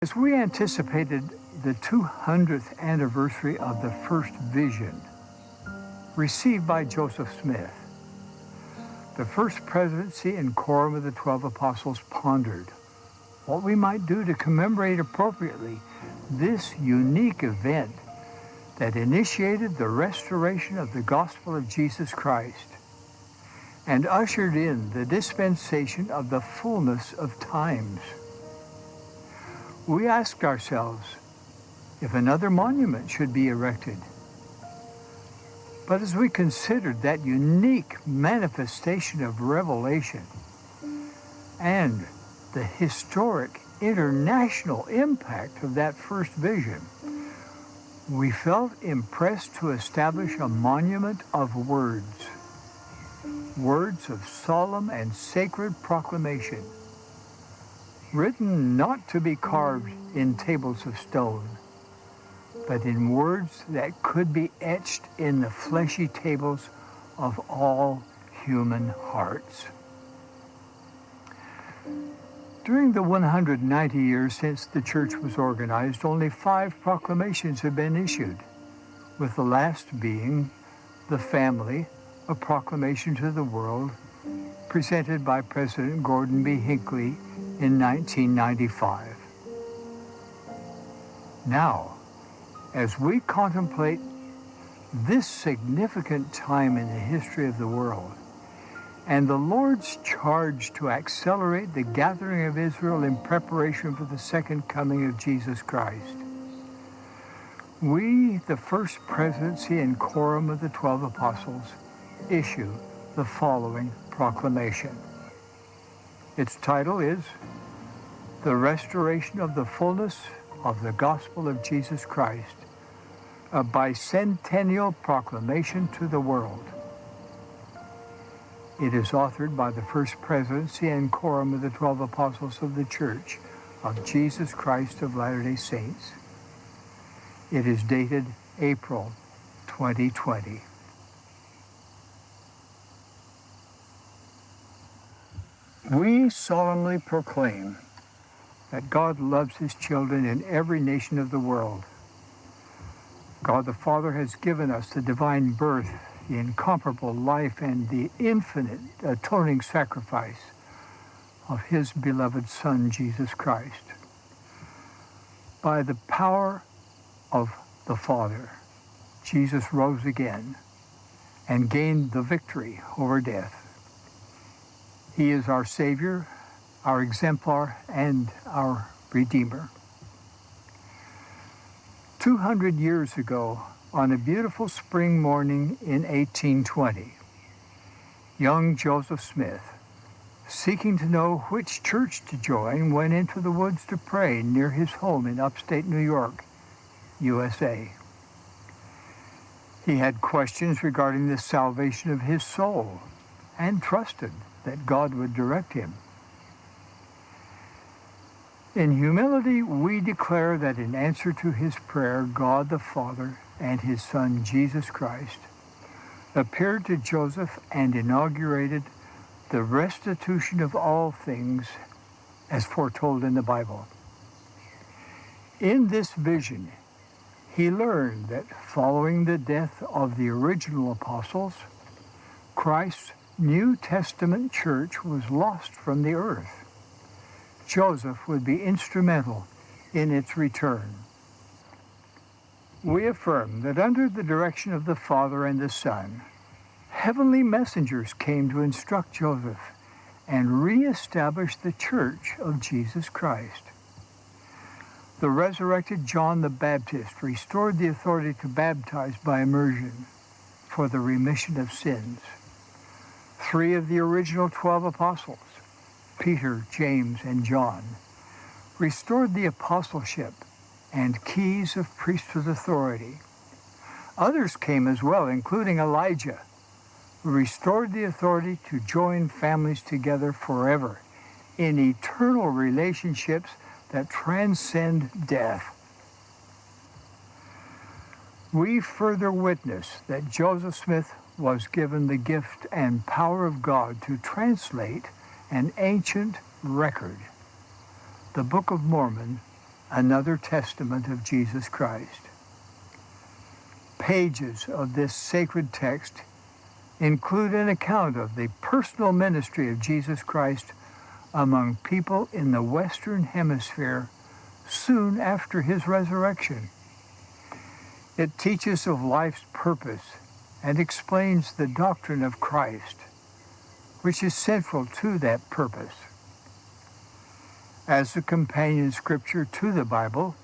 As we anticipated the 200th anniversary of the first vision received by Joseph Smith, the first presidency and quorum of the 12 apostles pondered what we might do to commemorate appropriately this unique event that initiated the restoration of the gospel of Jesus Christ and ushered in the dispensation of the fullness of times. We asked ourselves if another monument should be erected. But as we considered that unique manifestation of revelation and the historic international impact of that first vision, we felt impressed to establish a monument of words of solemn and sacred proclamation, written not to be carved in tables of stone, but in words that could be etched in the fleshy tables of all human hearts. During the 190 years since the church was organized, only 5 proclamations have been issued, with the last being the family, a proclamation to the world, presented by President Gordon B. Hinckley in 1995. Now, as we contemplate this significant time in the history of the world and the Lord's charge to accelerate the gathering of Israel in preparation for the second coming of Jesus Christ, we, the first presidency and quorum of the 12 apostles, issue the following proclamation. Its title is The Restoration of the Fulness of the Gospel of Jesus Christ, a Bicentennial Proclamation to the World. It is authored by the First Presidency and Quorum of the 12 Apostles of the Church of Jesus Christ of Latter-day Saints. It is dated April 2020. We solemnly proclaim that God loves His children in every nation of the world. God the Father has given us the divine birth, the incomparable life, and the infinite atoning sacrifice of His beloved Son, Jesus Christ. By the power of the Father, Jesus rose again and gained the victory over death. He is our Savior, our exemplar, and our Redeemer. 200 years ago, on a beautiful spring morning in 1820, young Joseph Smith, seeking to know which church to join, went into the woods to pray near his home in upstate New York, USA. He had questions regarding the salvation of his soul and trusted that God would direct him. In humility, we declare that in answer to his prayer, God the Father and His Son, Jesus Christ, appeared to Joseph and inaugurated the restitution of all things as foretold in the Bible. In this vision, he learned that following the death of the original apostles, Christ's New Testament church was lost from the earth. Joseph would be instrumental in its return. We affirm that under the direction of the Father and the Son, heavenly messengers came to instruct Joseph and reestablish the church of Jesus Christ. The resurrected John the Baptist restored the authority to baptize by immersion for the remission of sins. 3 of the original 12 apostles, Peter, James, and John, restored the apostleship and keys of priesthood authority. Others came as well, including Elijah, who restored the authority to join families together forever in eternal relationships that transcend death. We further witness that Joseph Smith was given the gift and power of God to translate an ancient record, the Book of Mormon, another testament of Jesus Christ. Pages of this sacred text include an account of the personal ministry of Jesus Christ among people in the Western Hemisphere soon after his resurrection. It teaches of life's purpose and explains the doctrine of Christ, which is central to that purpose. As a companion scripture to the Bible,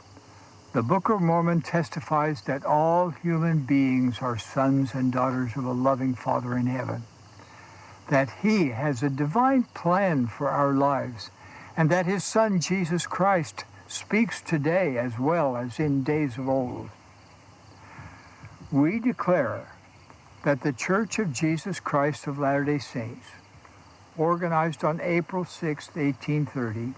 the Book of Mormon testifies that all human beings are sons and daughters of a loving Father in heaven, that he has a divine plan for our lives, and that his Son Jesus Christ speaks today as well as in days of old. We declare that the Church of Jesus Christ of Latter-day Saints, organized on April 6, 1830,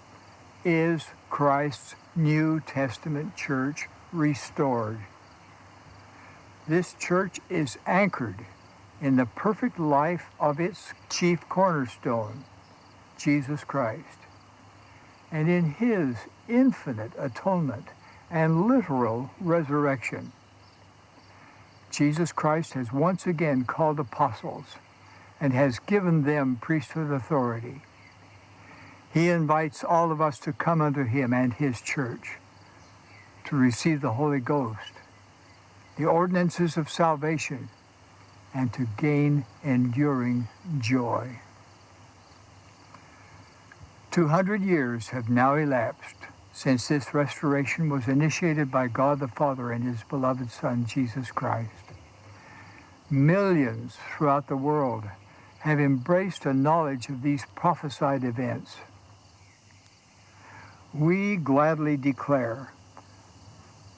is Christ's New Testament church restored. This church is anchored in the perfect life of its chief cornerstone, Jesus Christ, and in his infinite atonement and literal resurrection. Jesus Christ has once again called apostles and has given them priesthood authority. He invites all of us to come unto him and his church to receive the Holy Ghost, the ordinances of salvation, and to gain enduring joy. 200 years have now elapsed since this restoration was initiated by God the Father and his beloved Son, Jesus Christ. Millions throughout the world have embraced a knowledge of these prophesied events. We gladly declare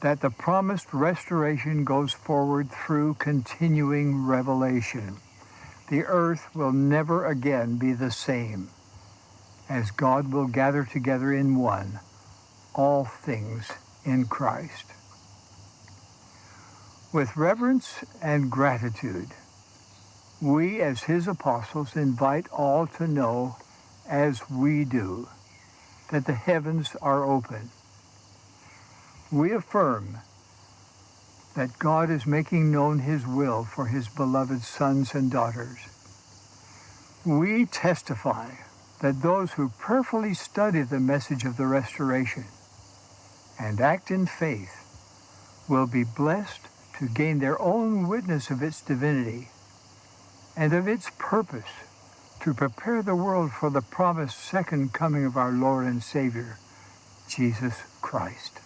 that the promised restoration goes forward through continuing revelation. The earth will never again be the same, as God will gather together in one all things in Christ. With reverence and gratitude, we as his apostles invite all to know, as we do, that the heavens are open. We affirm that God is making known his will for his beloved sons and daughters. We testify that those who prayerfully study the message of the restoration and act in faith will be blessed to gain their own witness of its divinity and of its purpose to prepare the world for the promised second coming of our Lord and Savior, Jesus Christ.